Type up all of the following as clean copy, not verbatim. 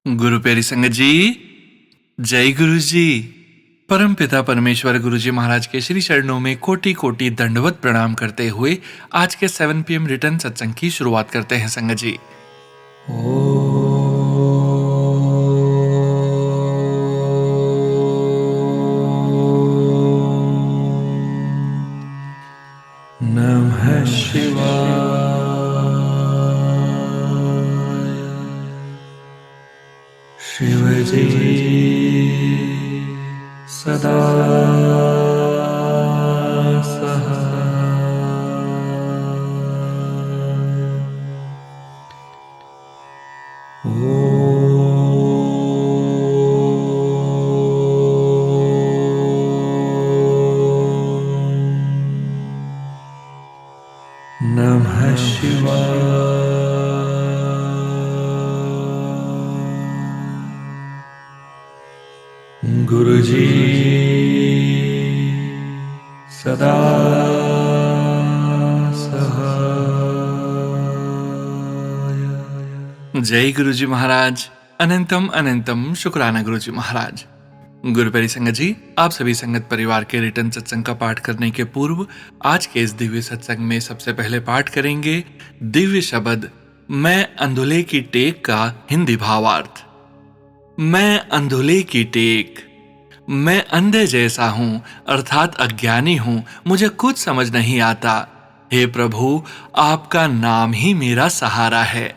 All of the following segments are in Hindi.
गुरु प्यारी संगत जी, जय गुरु जी। परम पिता परमेश्वर गुरु जी महाराज के श्री चरणों में कोटि कोटि दंडवत प्रणाम करते हुए आज के 7 PM रिटर्न सत्संग की शुरुआत करते हैं संगत जी। नमः शिवाय। शिव जी सदा नमः शिवाय। गुरु जी सदा सहाय। जय गुरु जी महाराज। अनंतम अनंतम शुक्राना गुरु जी महाराज। गुरु प्यारी संगत जी, आप सभी संगत परिवार के रिटर्न सत्संग का पाठ करने के पूर्व आज के इस दिव्य सत्संग में सबसे पहले पाठ करेंगे दिव्य शब्द मैं अंधुले की टेक का हिंदी भावार्थ। मैं अंधुले की टेक, मैं अंधे जैसा हूं अर्थात अज्ञानी हूं, मुझे कुछ समझ नहीं आता। हे प्रभु, आपका नाम ही मेरा सहारा है।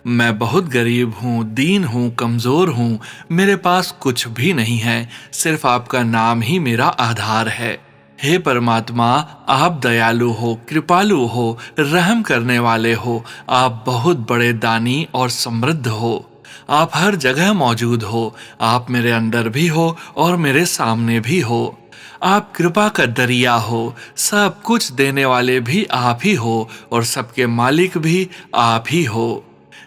मैं बहुत गरीब हूँ, दीन हूँ, कमजोर हूँ, मेरे पास कुछ भी नहीं है, सिर्फ आपका नाम ही मेरा आधार है। हे परमात्मा, आप दयालु हो, कृपालु हो, रहम करने वाले हो, आप बहुत बड़े दानी और समृद्ध हो। आप हर जगह मौजूद हो, आप मेरे अंदर भी हो और मेरे सामने भी हो। आप कृपा का दरिया हो, सब कुछ देने वाले भी आप ही हो और सबके मालिक भी आप ही हो।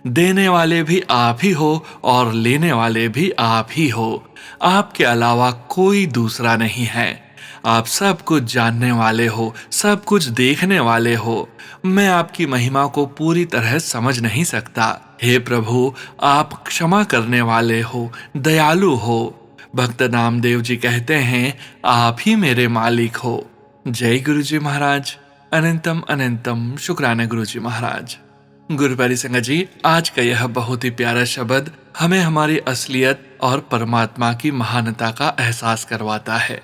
देने वाले भी आप ही हो और लेने वाले भी आप ही हो। आपके अलावा कोई दूसरा नहीं है। आप सब कुछ जानने वाले हो, सब कुछ देखने वाले हो। मैं आपकी महिमा को पूरी तरह समझ नहीं सकता। हे प्रभु, आप क्षमा करने वाले हो, दयालु हो। भक्त नामदेव जी कहते हैं, आप ही मेरे मालिक हो। जय गुरु जी महाराज। अनंतम अनंतम शुक्राना गुरु जी महाराज। गुरु प्यारी संगत जी, आज का यह बहुत ही प्यारा शब्द हमें हमारी असलियत और परमात्मा की महानता का एहसास करवाता है।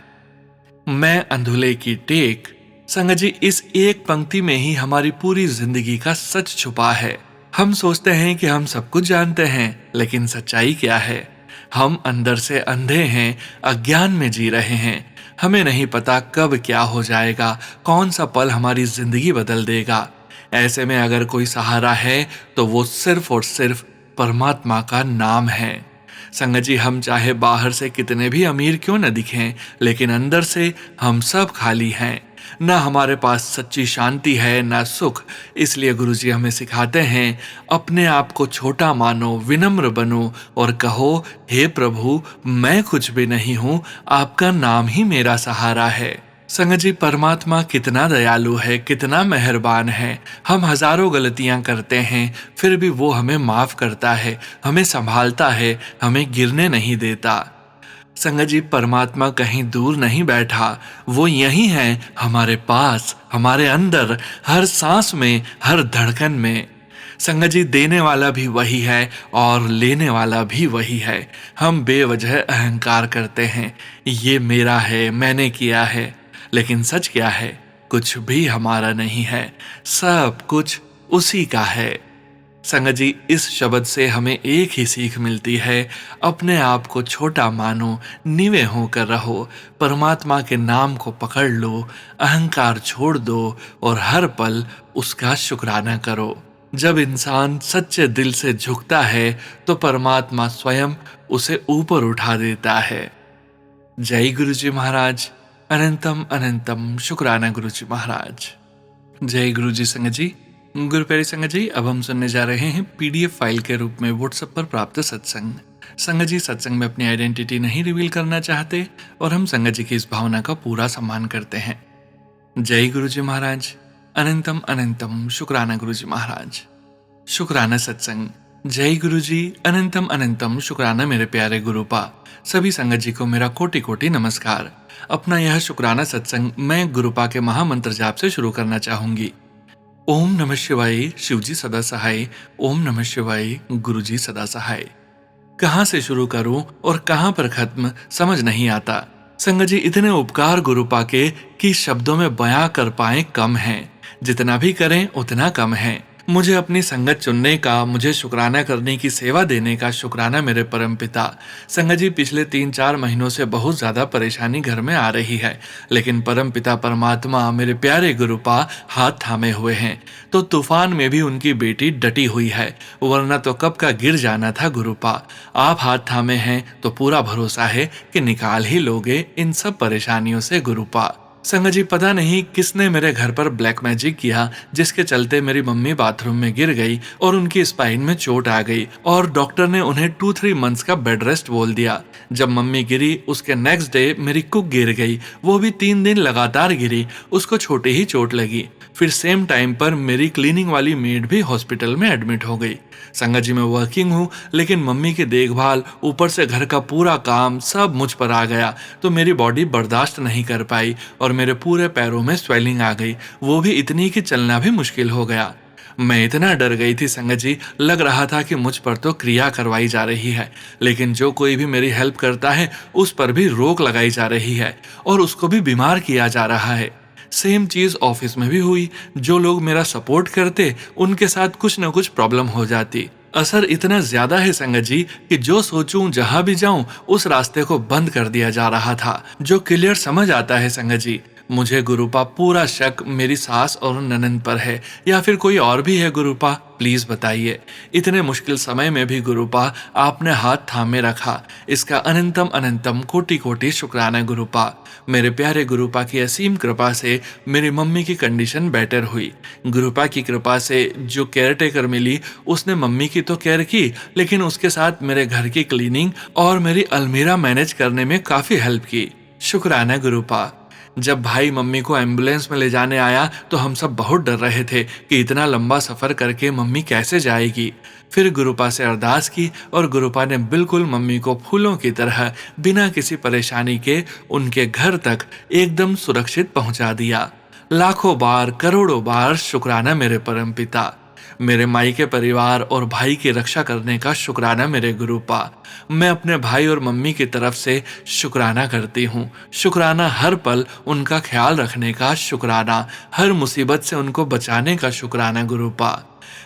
मैं अंधुले की टेक। संगत जी, इस एक पंक्ति में ही हमारी पूरी जिंदगी का सच छुपा है। हम सोचते हैं कि हम सब कुछ जानते हैं, लेकिन सच्चाई क्या है? हम अंदर से अंधे हैं, अज्ञान में जी रहे हैं। हमें नहीं पता कब क्या हो जाएगा, कौन सा पल हमारी जिंदगी बदल देगा। ऐसे में अगर कोई सहारा है तो वो सिर्फ और सिर्फ परमात्मा का नाम है। संगत जी, हम चाहे बाहर से कितने भी अमीर क्यों न दिखें, लेकिन अंदर से हम सब खाली हैं। ना हमारे पास सच्ची शांति है, ना सुख। इसलिए गुरुजी हमें सिखाते हैं, अपने आप को छोटा मानो, विनम्र बनो और कहो, हे प्रभु, मैं कुछ भी नहीं हूँ, आपका नाम ही मेरा सहारा है। संगत जी, परमात्मा कितना दयालु है, कितना मेहरबान है। हम हजारों गलतियां करते हैं, फिर भी वो हमें माफ करता है, हमें संभालता है, हमें गिरने नहीं देता। संगत जी, परमात्मा कहीं दूर नहीं बैठा, वो यहीं है, हमारे पास, हमारे अंदर, हर सांस में, हर धड़कन में। संगत जी, देने वाला भी वही है और लेने वाला भी वही है। हम बेवजह अहंकार करते हैं, ये मेरा है, मैंने किया है, लेकिन सच क्या है? कुछ भी हमारा नहीं है, सब कुछ उसी का है। संगत जी, इस शब्द से हमें एक ही सीख मिलती है, अपने आप को छोटा मानो, नीवे होकर रहो, परमात्मा के नाम को पकड़ लो, अहंकार छोड़ दो और हर पल उसका शुक्राना करो। जब इंसान सच्चे दिल से झुकता है तो परमात्मा स्वयं उसे ऊपर उठा देता है। जय गुरु जी महाराज। अनंतम अनंतम शुक्राना गुरु जी महाराज। जय गुरु जी। संगत जी, गुरु प्यारी संगत जी, अब हम सुनने जा रहे हैं PDF फाइल के रूप में व्हाट्सएप पर प्राप्त सत्संग। संगत जी, सत्संग में अपनी आइडेंटिटी नहीं रिवील करना चाहते और हम संगत जी की इस भावना का पूरा सम्मान करते हैं। जय गुरु जी महाराज। अनंतम अनंतम शुक्राना गुरु जी महाराज। शुक्राना सत्संग। जय गुरु जी। अनंतम अनंतम शुक्राना मेरे प्यारे गुरुपा। सभी संगत जी को मेरा कोटि कोटि नमस्कार। अपना यह शुक्राना सत्संग मैं गुरुपा के महामंत्र जाप से शुरू करना चाहूंगी। ओम नमः शिवाय, शिव जी सदा सहाय। ओम नमः शिवाय, गुरु जी सदा सहाय। कहाँ से शुरू करूं और कहाँ पर खत्म समझ नहीं आता। संगत जी, इतने उपकार गुरुपा के कि शब्दों में बयां कर पाए कम है। जितना भी करें उतना कम है। मुझे अपनी संगत चुनने का, मुझे शुक्राना करने की, सेवा देने का शुक्राना मेरे परम पिता। संगत जी, पिछले 3-4 महीनों से बहुत ज्यादा परेशानी घर में आ रही है, लेकिन परम पिता परमात्मा मेरे प्यारे गुरुपा हाथ थामे हुए हैं। तो तूफान में भी उनकी बेटी डटी हुई है, वरना तो कब का गिर जाना था गुरुपा। आप हाथ थामे हैं तो पूरा भरोसा है कि निकाल ही लोगे इन सब परेशानियों से गुरुपा। संगत जी, पता नहीं किसने मेरे घर पर ब्लैक मैजिक किया, जिसके चलते मेरी मम्मी बाथरूम में गिर गई और उनकी स्पाइन में चोट आ गई और डॉक्टर ने उन्हें 2-3 मंथ्स का बेड रेस्ट बोल दिया। जब मम्मी गिरी उसके नेक्स्ट डे मेरी कुक गिर गई, वो भी 3 दिन लगातार गिरी, उसको छोटी ही चोट लगी। फिर सेम टाइम पर मेरी क्लीनिंग वाली मेड भी हॉस्पिटल में एडमिट हो गई। संगत जी, मैं वर्किंग हूँ, लेकिन मम्मी की देखभाल, ऊपर से घर का पूरा काम सब मुझ पर आ गया, तो मेरी बॉडी बर्दाश्त नहीं कर पाई और मेरे पूरे पैरों में स्वेलिंग आ गई, वो भी इतनी कि चलना भी मुश्किल हो गया। मैं इतना डर गई थी संगत जी, लग रहा था कि मुझ पर तो क्रिया करवाई जा रही है, लेकिन जो कोई भी मेरी हेल्प करता है उस पर भी रोक लगाई जा रही है और उसको भी बीमार किया जा रहा है। सेम चीज ऑफिस में भी हुई, जो लोग मेरा सपोर्ट करते उनके साथ कुछ न कुछ प्रॉब्लम हो जाती। असर इतना ज्यादा है संगत जी कि जो सोचूं जहां भी जाऊं उस रास्ते को बंद कर दिया जा रहा था। जो क्लियर समझ आता है संगत जी, मुझे गुरुपा पूरा शक मेरी सास और ननंद पर है, या फिर कोई और भी है गुरुपा, प्लीज बताइए। इतने मुश्किल समय में भी गुरुपा आपने हाथ थामे रखा, इसका अनंतम अनंतम कोटि कोटि शुक्राना गुरुपा। मेरे प्यारे गुरुपा की असीम कृपा से मेरी मम्मी की कंडीशन बेटर हुई। गुरुपा की कृपा से जो केयर टेकर मिली उसने मम्मी की तो केयर की, लेकिन उसके साथ मेरे घर की क्लीनिंग और मेरी अलमीरा मैनेज करने में काफी हेल्प की। शुक्राना गुरुपा। जब भाई मम्मी को एम्बुलेंस में ले जाने आया तो हम सब बहुत डर रहे थे कि इतना लंबा सफर करके मम्मी कैसे जाएगी। फिर गुरुपा से अरदास की और गुरुपा ने बिल्कुल मम्मी को फूलों की तरह बिना किसी परेशानी के उनके घर तक एकदम सुरक्षित पहुंचा दिया। लाखों बार, करोड़ों बार शुक्राना मेरे परम पिता। मेरे मायके परिवार और भाई की रक्षा करने का शुक्राना मेरे गुरुपा। मैं अपने भाई और मम्मी की तरफ से शुक्राना करती हूँ। शुक्राना हर पल उनका ख्याल रखने का शुक्राना, हर मुसीबत से उनको बचाने का शुक्राना गुरुपा।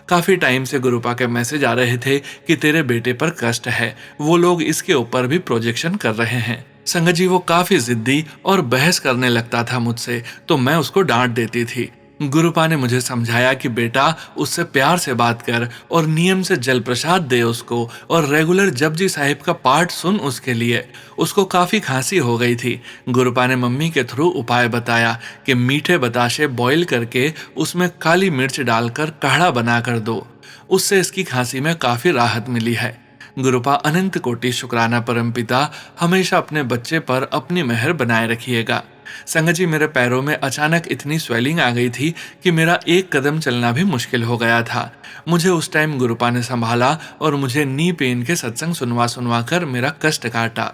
काफी टाइम से गुरुपा के मैसेज आ रहे थे कि तेरे बेटे पर कष्ट है, वो लोग इसके ऊपर भी प्रोजेक्शन कर रहे हैं। संगत जी, वो काफी जिद्दी और बहस करने लगता था मुझसे, तो मैं उसको डांट देती थी। गुरुपा ने मुझे समझाया कि बेटा उससे प्यार से बात कर और नियम से जल प्रसाद दे उसको, और रेगुलर जपजी साहिब का पाठ सुन उसके लिए। उसको काफी खांसी हो गई थी। गुरुपा ने मम्मी के थ्रू उपाय बताया कि मीठे बताशे बॉईल करके उसमें काली मिर्च डालकर काढ़ा बना कर दो, उससे इसकी खांसी में काफी राहत मिली है। गुरुपा अनंत कोटि शुक्राना परम पिता, हमेशा अपने बच्चे पर अपनी मेहर बनाए रखिएगा। संगत जी, मेरे पैरों में अचानक इतनी स्वेलिंग आ गई थी कि मेरा एक कदम चलना भी मुश्किल हो गया था। मुझे उस टाइम गुरुपा ने संभाला और मुझे नी पेन के सत्संग सुनवा सुनवा कर मेरा कष्ट काटा।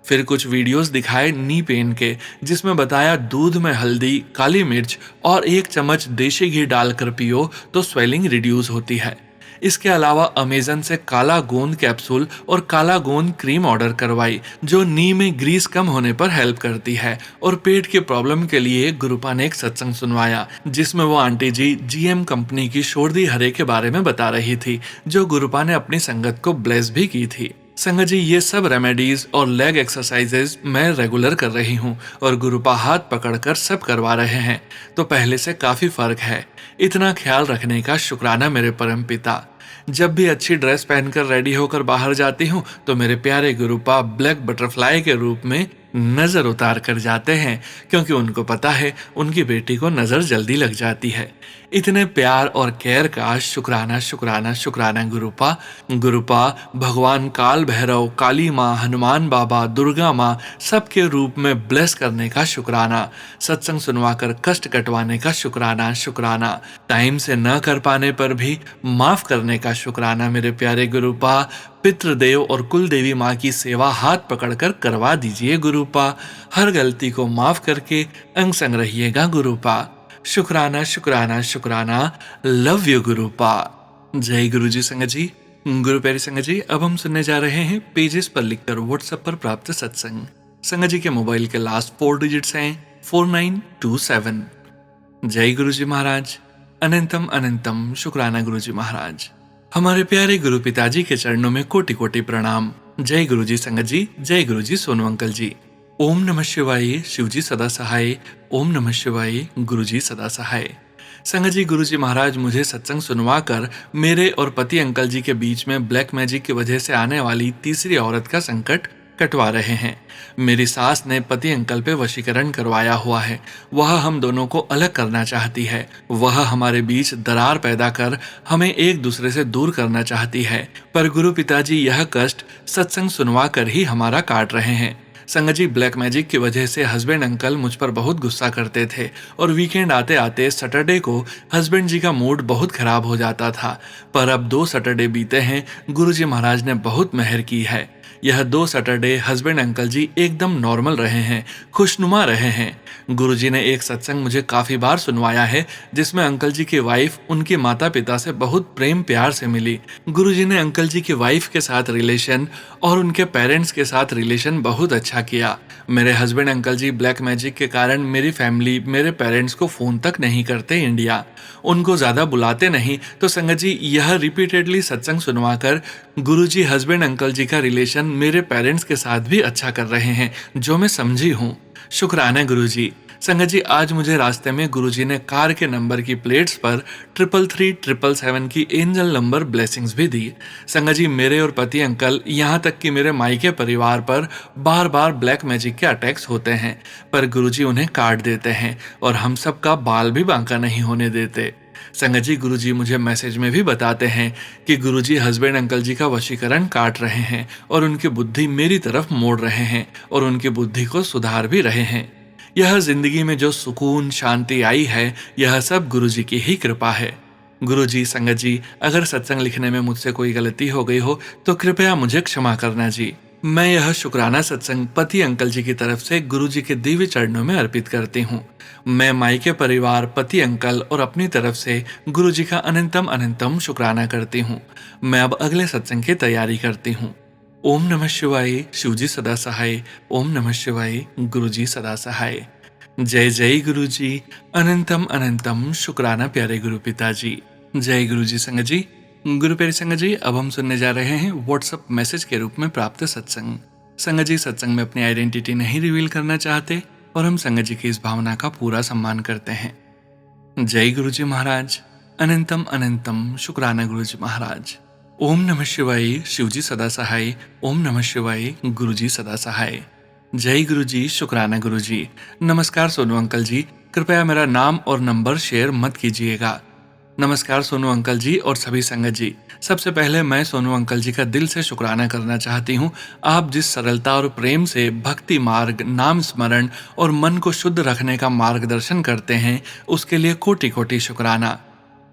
फिर कुछ वीडियोस दिखाए नी पेन के, जिसमें बताया दूध में हल्दी, काली मिर्च और 1 चम्मच देशी घी डालकर पियो तो स्वेलिंग रिड्यूस होती है। इसके अलावा अमेजन से काला गोंद कैप्सूल और काला गोंद क्रीम ऑर्डर करवाई, जो नी में ग्रीस कम होने पर हेल्प करती है। और पेट की प्रॉब्लम के लिए गुरुपा ने एक सत्संग सुनवाया, जिसमें वो आंटी जी जीएम कंपनी की शोरदी हरे के बारे में बता रही थी, जो गुरुपा ने अपनी संगत को ब्लेस भी की थी। संगत जी, ये सब रेमेडीज और लेग एक्सरसाइजेज मैं रेगुलर कर रही हूँ और गुरुपा हाथ पकड़कर सब करवा रहे हैं, तो पहले से काफी फर्क है। इतना ख्याल रखने का शुक्राना मेरे परम पिता। जब भी अच्छी ड्रेस पहनकर रेडी होकर बाहर जाती हूँ तो मेरे प्यारे गुरुपा ब्लैक बटरफ्लाई के रूप में नजर उतार कर जाते हैं, क्योंकि उनको पता है उनकी बेटी को नजर जल्दी लग जाती है। इतने प्यार और केयर का शुक्राना शुक्राना शुक्राना गुरुपा। गुरुपा भगवान काल भैरव, काली माँ, हनुमान बाबा, दुर्गा माँ सबके रूप में ब्लेस करने का शुक्राना। सत्संग सुनवाकर कष्ट कटवाने का शुक्राना शुक्राना। टाइम से न कर पाने पर भी माफ करने का शुक्राना मेरे प्यारे गुरुपा। पितृदेव और कुल देवी माँ की सेवा हाथ पकड़कर करवा दीजिए गुरुपा। हर गलती को माफ करके अंग संग रहिएगा गुरुपा। शुक्राना शुक्राना शुक्राना। Love you गुरुपा। जय गुरु जी संगत जी। गुरु प्यारी संगत जी, अब हम सुनने जा रहे हैं पेजेस पर लिखकर व्हाट्सएप पर प्राप्त सत्संग। संगत जी के मोबाइल के लास्ट 4 डिजिट्स हैं 4927। जय गुरु जी महाराज। अनंतम अनंतम शुक्राना गुरु जी महाराज। हमारे प्यारे गुरु पिताजी के चरणों में कोटि कोटि प्रणाम। जय गुरु जी संगत जी। जय गुरु जी सोनू अंकल जी। ओम नमः शिवाय। शिव जी सदा सहाय। ओम नमः शिवाय। गुरु जी सदा सहाय। संगत जी, गुरु जी महाराज मुझे सत्संग सुनवा कर मेरे और पति अंकल जी के बीच में ब्लैक मैजिक की वजह से आने वाली तीसरी औरत का संकट कटवा रहे हैं। मेरी सास ने पति अंकल पे वशीकरण करवाया हुआ है। वह हम दोनों को अलग करना चाहती है। वह हमारे बीच दरार पैदा कर हमें एक दूसरे से दूर करना चाहती है। पर गुरु पिताजी यह कष्ट सत्संग सुनवा कर ही हमारा काट रहे हैं। संगत जी, ब्लैक मैजिक की वजह से हस्बैंड अंकल मुझ पर बहुत गुस्सा करते थे और वीकेंड आते आते सैटरडे को हस्बैंड जी का मूड बहुत खराब हो जाता था। पर अब 2 सैटरडे बीते हैं, गुरु जी महाराज ने बहुत मेहर की है। यह 2 सैटरडे हस्बैंड अंकल जी एकदम नॉर्मल रहे हैं, खुशनुमा रहे हैं। गुरुजी ने एक सत्संग मुझे काफी बार सुनवाया है, जिसमें अंकल जी की वाइफ उनके माता पिता से बहुत प्रेम प्यार से मिली। गुरुजी ने अंकल जी की वाइफ के साथ रिलेशन और उनके पेरेंट्स के साथ रिलेशन बहुत अच्छा किया। मेरे हस्बैंड अंकल जी ब्लैक मैजिक के कारण मेरी फैमिली, मेरे पेरेंट्स को फोन तक नहीं करते इंडिया, उनको ज्यादा बुलाते नहीं। तो संगत जी, यह रिपीटेडली सत्संग सुनवाकर गुरुजी हस्बैंड अंकल जी का रिलेशन मेरे पेरेंट्स के साथ भी अच्छा कर रहे हैं, जो मैं समझी हूँ। शुक्राना गुरुजी। संगत जी, आज मुझे रास्ते में गुरुजी ने कार के नंबर की प्लेट्स पर 333-777 की एंजल नंबर ब्लेसिंग्स भी दी। संगत जी, मेरे और पति अंकल, यहाँ तक कि मेरे मायके परिवार पर बार बार ब्लैक मैजिक के अटैक्स होते हैं, पर गुरुजी उन्हें काट देते हैं और हम सब का बाल भी बांका नहीं होने देते। संगत जी, गुरुजी मुझे मैसेज में भी बताते हैं कि गुरुजी हस्बैंड अंकल जी का वशीकरण काट रहे हैं और उनकी बुद्धि मेरी तरफ मोड़ रहे हैं और उनकी बुद्धि को सुधार भी रहे हैं। यह जिंदगी में जो सुकून शांति आई है, यह सब गुरुजी की ही कृपा है। गुरुजी, संगत जी, अगर सत्संग लिखने में मुझसे कोई गलती हो गई हो तो कृपया मुझे क्षमा करना जी। मैं यह शुक्राना सत्संग पति अंकल जी की तरफ से गुरुजी के दिव्य चरणों में अर्पित करती हूँ। मैं मायके परिवार, पति अंकल और अपनी तरफ से गुरुजी का अनंतम अनंतम शुक्राना करती हूँ। मैं अब अगले सत्संग की तैयारी करती हूँ। ओम नमः शिवाय। शिवजी सदा सहाय। ओम नमः शिवाय। गुरुजी सदा सहाय। जय जय गुरुजी। अनंतम अनंतम शुक्राना प्यारे गुरु पिताजी। जय गुरुजी। संगत जी, गुरु प्यारी संगत जी, अब हम सुनने जा रहे हैं व्हाट्सएप मैसेज के रूप में प्राप्त सत्संग। संगत जी, सत्संग में अपनी आइडेंटिटी नहीं रिवील करना चाहते और हम संगत जी की इस भावना का पूरा सम्मान करते हैं। जय गुरु जी महाराज। अनंतम अनंतम शुक्राना गुरु जी महाराज। ओम नमः शिवाय। शिवजी सदा सहाय। ओम नमः शिवाय। गुरु जी सदा सहाय। जय गुरु जी। शुक्राना गुरु जी। नमस्कार सोनू अंकल जी, कृपया मेरा नाम और नंबर शेयर मत कीजिएगा। नमस्कार सोनू अंकल जी और सभी संगत जी। सबसे पहले मैं सोनू अंकल जी का दिल से शुक्राना करना चाहती हूँ। आप जिस सरलता और प्रेम से भक्ति मार्ग, नाम स्मरण और मन को शुद्ध रखने का मार्गदर्शन करते हैं, उसके लिए कोटि कोटि शुक्राना।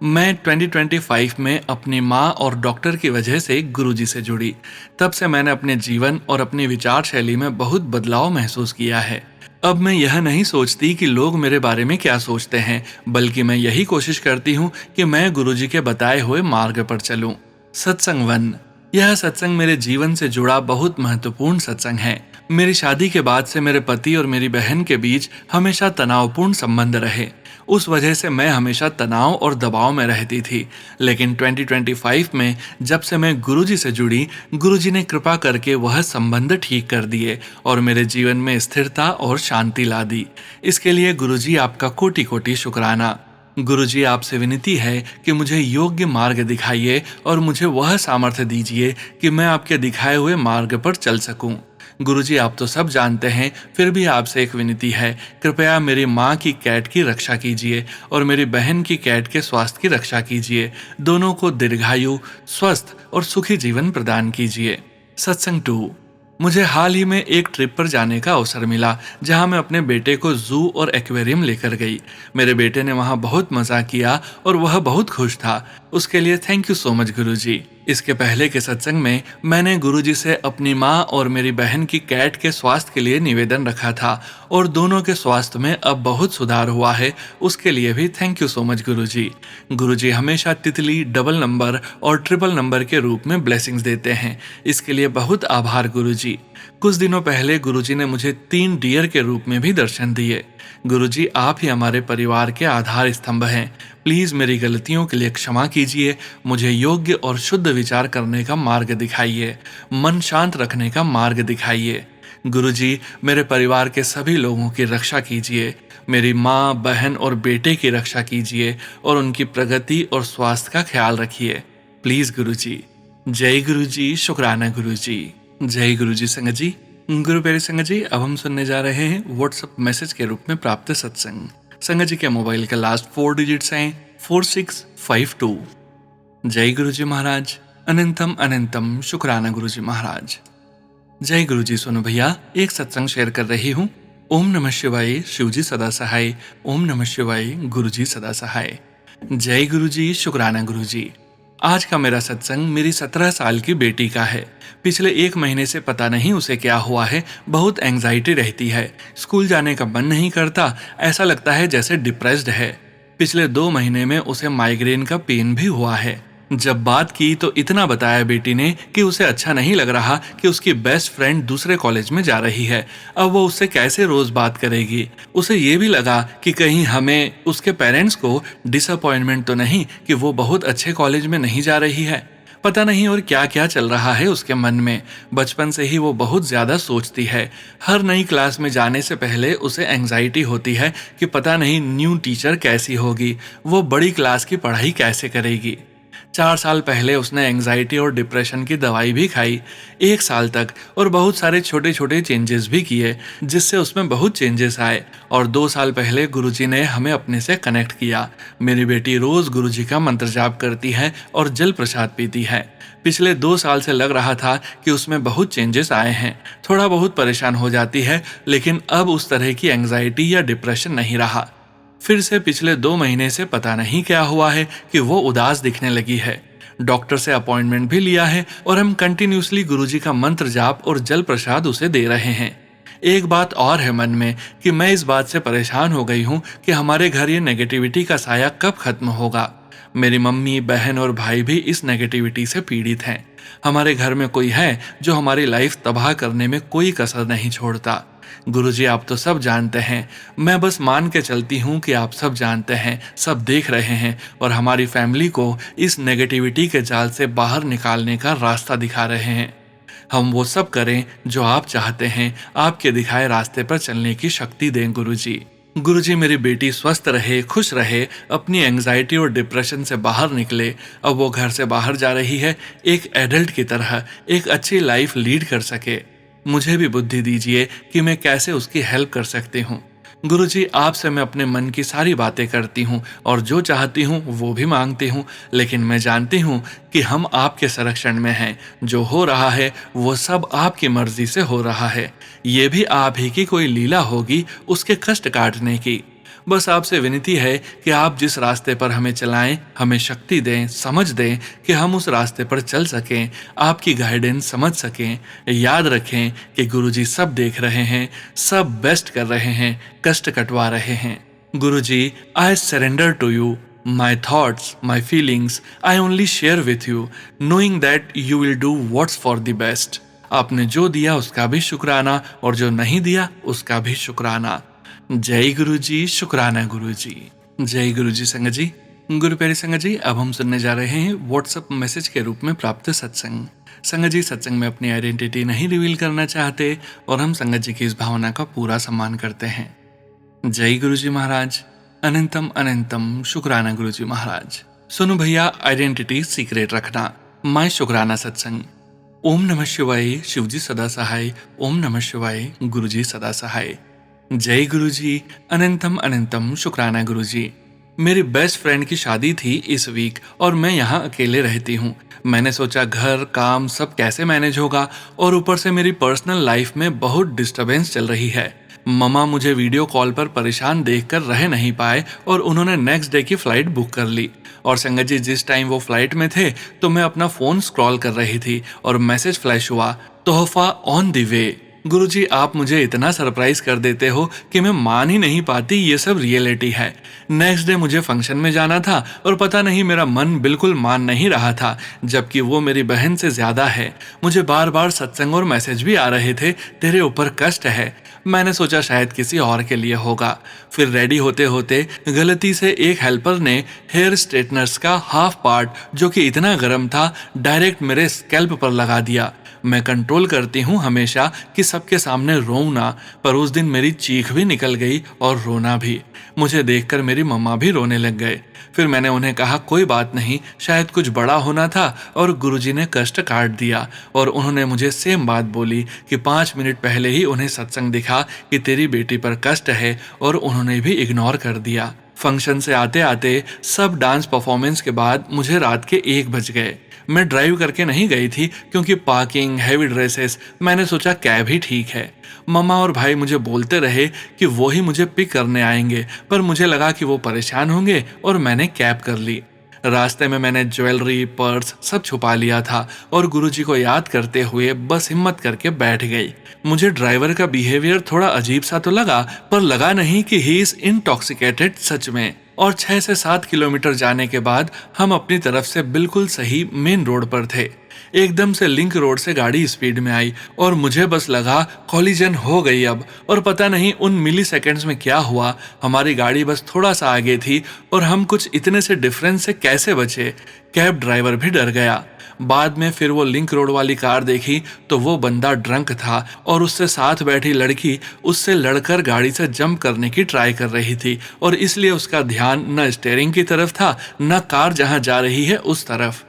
मैं 2025 में अपनी माँ और डॉक्टर की वजह से गुरुजी से जुड़ी। तब से मैंने अपने जीवन और अपनी विचार शैली में बहुत बदलाव महसूस किया है। अब मैं यह नहीं सोचती कि लोग मेरे बारे में क्या सोचते हैं, बल्कि मैं यही कोशिश करती हूँ कि मैं गुरुजी के बताए हुए मार्ग पर चलूं। सत्संग 1। यह सत्संग मेरे जीवन से जुड़ा बहुत महत्वपूर्ण सत्संग है। मेरी शादी के बाद से मेरे पति और मेरी बहन के बीच हमेशा तनावपूर्ण संबंध रहे। उस वजह से मैं हमेशा तनाव और दबाव में रहती थी। लेकिन 2025 में जब से मैं गुरुजी से जुड़ी, गुरुजी ने कृपा करके वह संबंध ठीक कर दिए और मेरे जीवन में स्थिरता और शांति ला दी। इसके लिए गुरुजी आपका कोटि कोटि शुक्राना। गुरुजी, आपसे विनती है कि मुझे योग्य मार्ग दिखाइए और मुझे वह सामर्थ्य दीजिए कि मैं आपके दिखाए हुए मार्ग पर चल सकूं। गुरुजी आप तो सब जानते हैं, फिर भी आपसे एक विनती है, कृपया मेरी माँ की कैट की रक्षा कीजिए और मेरी बहन की कैट के स्वास्थ्य की रक्षा कीजिए। दोनों को दीर्घायु, स्वस्थ और सुखी जीवन प्रदान कीजिए। सत्संग 2। मुझे हाल ही में एक ट्रिप पर जाने का अवसर मिला, जहां मैं अपने बेटे को जू और एक्वेरियम लेकर गई। मेरे बेटे ने वहां बहुत मजा किया और वह बहुत खुश था। उसके लिए थैंक यू सो मच गुरुजी। इसके पहले के सत्संग में मैंने गुरुजी से अपनी माँ और मेरी बहन की कैट के स्वास्थ्य के लिए निवेदन रखा था और दोनों के स्वास्थ्य में अब बहुत सुधार हुआ है। उसके लिए भी थैंक यू सो मच गुरुजी। गुरुजी हमेशा तितली, डबल नंबर और ट्रिपल नंबर के रूप में ब्लेसिंग्स देते हैं। इसके लिए बहुत आभार गुरुजी। कुछ दिनों पहले गुरुजी ने मुझे 3 डियर के रूप में भी दर्शन दिए। गुरुजी आप ही हमारे परिवार के आधार स्तंभ हैं। प्लीज मेरी गलतियों के लिए क्षमा कीजिए। मुझे योग्य और शुद्ध विचार करने का मार्ग दिखाइए। मन शांत रखने का मार्ग दिखाइए। गुरुजी मेरे परिवार के सभी लोगों की रक्षा कीजिए। मेरी माँ, बहन और बेटे की रक्षा कीजिए और उनकी प्रगति और स्वास्थ्य का ख्याल रखिए। प्लीज गुरुजी। जय गुरुजी, शुक्राना गुरुजी। जय गुरुजी संगत जी। गुरु प्यारे संगत जी, अब हम सुनने जा रहे हैं व्हाट्सएप मैसेज के रूप में प्राप्त सत्संग। संगत जी के मोबाइल के लास्ट 4 डिजिट्स हैं 4652। जय गुरुजी महाराज। अनंतम अनंतम शुक्राना गुरुजी महाराज। जय गुरुजी। सुनो भैया, एक सत्संग शेयर कर रही हूँ। ओम नमः शिवाय, शिवजी सदा सहाय। ओम नमः शिवाय, गुरुजी सदा सहाय। जय गुरुजी, शुक्राना गुरुजी। आज का मेरा सत्संग मेरी 17 साल की बेटी का है। पिछले 1 महीने से पता नहीं उसे क्या हुआ है, बहुत एंजाइटी रहती है। स्कूल जाने का मन नहीं करता, ऐसा लगता है जैसे डिप्रेस्ड है। पिछले 2 महीने में उसे माइग्रेन का पेन भी हुआ है। जब बात की तो इतना बताया बेटी ने कि उसे अच्छा नहीं लग रहा कि उसकी बेस्ट फ्रेंड दूसरे कॉलेज में जा रही है। अब वो उससे कैसे रोज बात करेगी। उसे ये भी लगा कि कहीं हमें, उसके पेरेंट्स को डिसअपॉइंटमेंट तो नहीं कि वो बहुत अच्छे कॉलेज में नहीं जा रही है। पता नहीं और क्या क्या चल रहा है उसके मन में। बचपन से ही वो बहुत ज्यादा सोचती है। हर नई क्लास में जाने से पहले उसे एंजाइटी होती है कि पता नहीं न्यू टीचर कैसी होगी, वो बड़ी क्लास की पढ़ाई कैसे करेगी। 4 साल पहले उसने एंजाइटी और डिप्रेशन की दवाई भी खाई 1 साल तक, और बहुत सारे छोटे छोटे चेंजेस भी किए, जिससे उसमें बहुत चेंजेस आए। और 2 साल पहले गुरुजी ने हमें अपने से कनेक्ट किया। मेरी बेटी रोज गुरुजी का मंत्र जाप करती है और जल प्रसाद पीती है। पिछले 2 साल से लग रहा था कि उसमें बहुत चेंजेस आए हैं। थोड़ा बहुत परेशान हो जाती है, लेकिन अब उस तरह की एंजाइटी या डिप्रेशन नहीं रहा। फिर से पिछले 2 महीने से पता नहीं क्या हुआ है कि वो उदास दिखने लगी है। डॉक्टर से अपॉइंटमेंट भी लिया है और हम कंटिन्यूसली गुरुजी का मंत्र जाप और जल प्रसाद उसे दे रहे हैं। एक बात और है मन में कि मैं इस बात से परेशान हो गई हूँ कि हमारे घर ये नेगेटिविटी का साया कब खत्म होगा। मेरी मम्मी, बहन और भाई भी इस नेगेटिविटी से पीड़ित हैं। हमारे घर में कोई है जो हमारी लाइफ तबाह करने में कोई कसर नहीं छोड़ता। गुरुजी आप तो सब जानते हैं, मैं बस मान के चलती हूँ कि आप सब जानते हैं, सब देख रहे हैं और हमारी फैमिली को इस नेगेटिविटी के जाल से बाहर निकालने का रास्ता दिखा रहे हैं। हम वो सब करें जो आप चाहते हैं। आपके दिखाए रास्ते पर चलने की शक्ति दें गुरुजी। गुरुजी मेरी बेटी स्वस्थ रहे, खुश रहे, अपनी एंजाइटी और डिप्रेशन से बाहर निकले। अब वो घर से बाहर जा रही है, एक एडल्ट की तरह एक अच्छी लाइफ लीड कर सके। मुझे भी बुद्धि दीजिए कि मैं कैसे उसकी हेल्प कर सकती हूँ। गुरुजी आपसे मैं अपने मन की सारी बातें करती हूँ और जो चाहती हूँ वो भी मांगती हूँ, लेकिन मैं जानती हूँ कि हम आपके संरक्षण में हैं। जो हो रहा है वो सब आपकी मर्जी से हो रहा है। ये भी आप ही की कोई लीला होगी उसके कष्ट काटने की। बस आपसे विनती है कि आप जिस रास्ते पर हमें चलाएं, हमें शक्ति दें, समझ दें कि हम उस रास्ते पर चल सकें, आपकी गाइडेंस समझ सकें। याद रखें कि गुरुजी सब देख रहे हैं, सब बेस्ट कर रहे हैं, कष्ट कटवा रहे हैं। Guruji, I surrender to you my thoughts, my feelings. I only share with you, knowing that you will do what's for the best. आपने जो दिया उसका भी शुक्राना और जो नहीं दिया उसका भी शुक्राना। जय गुरुजी, शुक्राना गुरुजी। जय गुरुजी संगत जी। गुरु प्यारे संगत जी, अब हम सुनने जा रहे हैं व्हाट्सएप मैसेज के रूप में प्राप्त सत्संग। संगत जी सत्संग में अपनी आइडेंटिटी नहीं रिवील करना चाहते और हम संगत जी की इस भावना का पूरा सम्मान करते हैं। जय गुरुजी महाराज। अनंतम अनंतम शुक्राना गुरुजी महाराज। सुनो भैया, आइडेंटिटी सीक्रेट रखना। माय शुक्राना सत्संग। ओम नमः शिवाय, शिवजी सदा सहाय। ओम नमः शिवाय, गुरुजी सदा सहाय। जय गुरुजी, अनंतम अनंतम शुक्राना गुरुजी। मेरी बेस्ट फ्रेंड की शादी थी इस वीक और मैं यहाँ अकेले रहती हूँ। मैंने सोचा घर काम सब कैसे मैनेज होगा, और ऊपर से मेरी पर्सनल लाइफ में बहुत डिस्टरबेंस चल रही है। ममा मुझे वीडियो कॉल पर परेशान देखकर रह नहीं पाए और उन्होंने नेक्स्ट डे की फ्लाइट बुक कर ली। और संगत जी, जिस टाइम वो फ्लाइट में थे तो मैं अपना फोन स्क्रॉल कर रही थी और मैसेज फ्लैश हुआ, तोहफा ऑन द वे। गुरुजी, आप मुझे इतना सरप्राइज कर देते हो कि मैं मान ही नहीं पाती ये सब रियलिटी है। नेक्स्ट डे मुझे फंक्शन में जाना था और पता नहीं मेरा मन बिल्कुल मान नहीं रहा था, जबकि वो मेरी बहन से ज्यादा है। मुझे बार बार सत्संग और मैसेज भी आ रहे थे, तेरे ऊपर कष्ट है। मैंने सोचा शायद किसी और के लिए होगा। फिर रेडी होते होते गलती से एक हेल्पर ने हेयर स्ट्रेटनर्स का हाफ पार्ट, जो कि इतना गर्म था, डायरेक्ट मेरे स्कैल्प पर लगा दिया। मैं कंट्रोल करती हूँ हमेशा कि सबके सामने रोऊं ना, पर उस दिन मेरी चीख भी निकल गई और रोना भी। मुझे देखकर मेरी मम्मा भी रोने लग गए। फिर मैंने उन्हें कहा कोई बात नहीं, शायद कुछ बड़ा होना था, और गुरुजी ने कष्ट काट दिया। और उन्होंने मुझे सेम बात बोली कि 5 मिनट पहले ही उन्हें सत्संग दिखा कि तेरी बेटी पर कष्ट है, और उन्होंने भी इग्नोर कर दिया। फंक्शन से आते आते सब डांस परफॉर्मेंस के बाद मुझे रात के 1 बज गए। मैं ड्राइव करके नहीं गई थी क्योंकि पार्किंग, हैवी ड्रेसेस, मैंने सोचा कैब ही ठीक है। मम्मा और भाई मुझे बोलते रहे कि वो ही मुझे पिक करने आएंगे, पर मुझे लगा कि वो परेशान होंगे और मैंने कैब कर ली। रास्ते में मैंने ज्वेलरी, पर्स सब छुपा लिया था और गुरुजी को याद करते हुए बस हिम्मत करके बैठ गई। मुझे ड्राइवर का बिहेवियर थोड़ा अजीब सा तो लगा, पर लगा नहीं कि ही इज इंटॉक्सिकेटेड सच में। और 6 से 7 किलोमीटर जाने के बाद हम अपनी तरफ से बिल्कुल सही मेन रोड पर थे। एकदम से लिंक रोड से गाड़ी स्पीड में आई और मुझे बस लगा कॉलिजन हो गई अब। और पता नहीं उन मिली सेकेंड्स में क्या हुआ, हमारी गाड़ी बस थोड़ा सा आगे थी और हम कुछ इतने से डिफरेंस से कैसे बचे। कैब ड्राइवर भी डर गया। बाद में फिर वो लिंक रोड वाली कार देखी तो वो बंदा ड्रंक था और उससे साथ बैठी लड़की उससे लड़कर गाड़ी से जंप करने की ट्राई कर रही थी, और इसलिए उसका ध्यान न स्टीयरिंग की तरफ था न कार जहां जा रही है उस तरफ।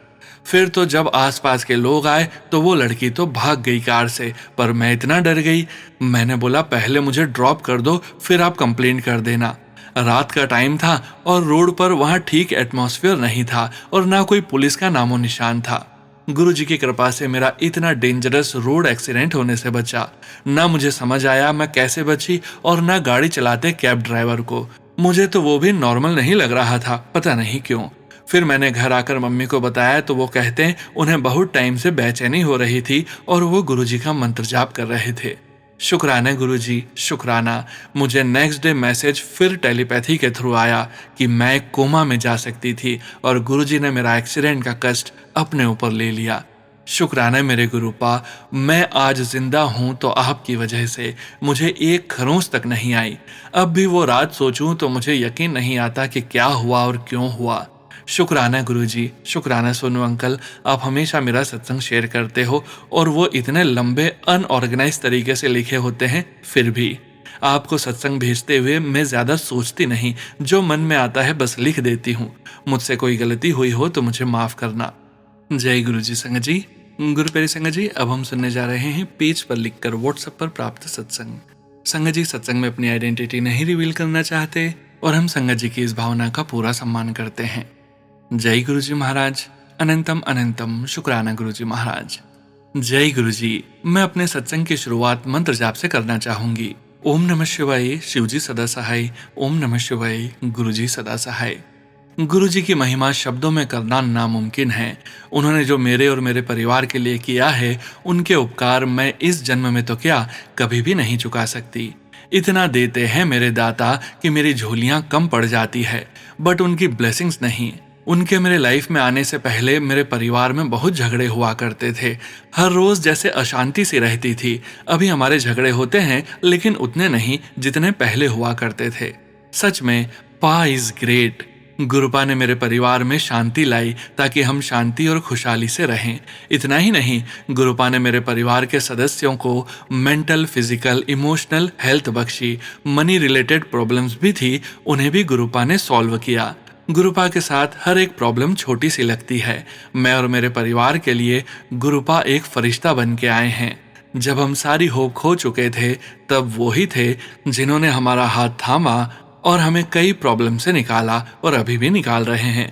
फिर तो जब आसपास के लोग आए तो वो लड़की तो भाग गई कार से, पर मैं इतना डर गई। मैंने बोला पहले मुझे ड्रॉप कर दो, फिर आप कंप्लेंट कर देना। रात का टाइम था और रोड पर वहां ठीक एटमॉस्फेयर नहीं था और ना कोई पुलिस का नामो निशान था। गुरुजी की कृपा से मेरा इतना डेंजरस रोड एक्सीडेंट होने से बचा। ना मुझे समझ आया मैं कैसे बची, और ना गाड़ी चलाते कैब ड्राइवर को। मुझे तो वो भी नॉर्मल नहीं लग रहा था, पता नहीं क्यों। फिर मैंने घर आकर मम्मी को बताया तो वो कहते हैं उन्हें बहुत टाइम से बेचैनी हो रही थी और वो गुरुजी का मंत्र जाप कर रहे थे। शुक्राना गुरुजी, शुक्राना। मुझे नेक्स्ट डे मैसेज फिर टेलीपैथी के थ्रू आया कि मैं कोमा में जा सकती थी और गुरुजी ने मेरा एक्सीडेंट का कष्ट अपने ऊपर ले लिया। शुक्राना मेरे गुरुपा, मैं आज जिंदा हूं तो आपकी वजह से। मुझे एक खरोंच तक नहीं आई। अब भी वो रात सोचूं तो मुझे यकीन नहीं आता कि क्या हुआ और क्यों हुआ। शुक्राना गुरुजी, शुक्राना सोनू अंकल, आप हमेशा मेरा सत्संग शेयर करते हो और वो इतने लंबे अनऑर्गेनाइज तरीके से लिखे होते हैं। फिर भी आपको सत्संग भेजते हुए मैं ज्यादा सोचती नहीं, जो मन में आता है बस लिख देती हूँ। मुझसे कोई गलती हुई हो तो मुझे माफ करना। जय गुरु जी। संगत जी, गुरु प्यारी संगत जी, अब हम सुनने जा रहे हैं पेज पर लिखकर व्हाट्सएप पर प्राप्त सत्संग। संगत जी सत्संग में अपनी आइडेंटिटी नहीं रिवील करना चाहते और हम संगत जी की इस भावना का पूरा सम्मान करते हैं। जय गुरु जी महाराज, अनंतम अनंतम शुक्राना गुरु जी महाराज। जय गुरु जी। मैं अपने सत्संग की शुरुआत मंत्र जाप से करना चाहूंगी। ओम नमः शिवाय, शिवजी सदा सहाय। ओम नमः शिवाय, गुरु जी सदा सहाय। गुरु जी की महिमा शब्दों में करना नामुमकिन है। उन्होंने जो मेरे और मेरे परिवार के लिए किया है, उनके उपकार मैं इस जन्म में तो क्या कभी भी नहीं चुका सकती। इतना देते हैं मेरे दाता कि मेरी झोलियां कम पड़ जाती है, बट उनकी ब्लेसिंग्स नहीं। उनके मेरे लाइफ में आने से पहले मेरे परिवार में बहुत झगड़े हुआ करते थे। हर रोज जैसे अशांति सी रहती थी। अभी हमारे झगड़े होते हैं लेकिन उतने नहीं जितने पहले हुआ करते थे। सच में पा इज ग्रेट। गुरुपा ने मेरे परिवार में शांति लाई ताकि हम शांति और खुशहाली से रहें। इतना ही नहीं, गुरुपा ने मेरे परिवार के सदस्यों को मेंटल, फिजिकल, इमोशनल हेल्थ बख्शी। मनी रिलेटेड प्रॉब्लम्स भी थी, उन्हें भी गुरुपा ने सॉल्व किया। गुरुपा के साथ हर एक प्रॉब्लम छोटी सी लगती है। मैं और मेरे परिवार के लिए गुरुपा एक फरिश्ता बन के आए हैं। जब हम सारी होप खो चुके थे, तब वो ही थे जिन्होंने हमारा हाथ थामा और हमें कई प्रॉब्लम से निकाला और अभी भी निकाल रहे हैं।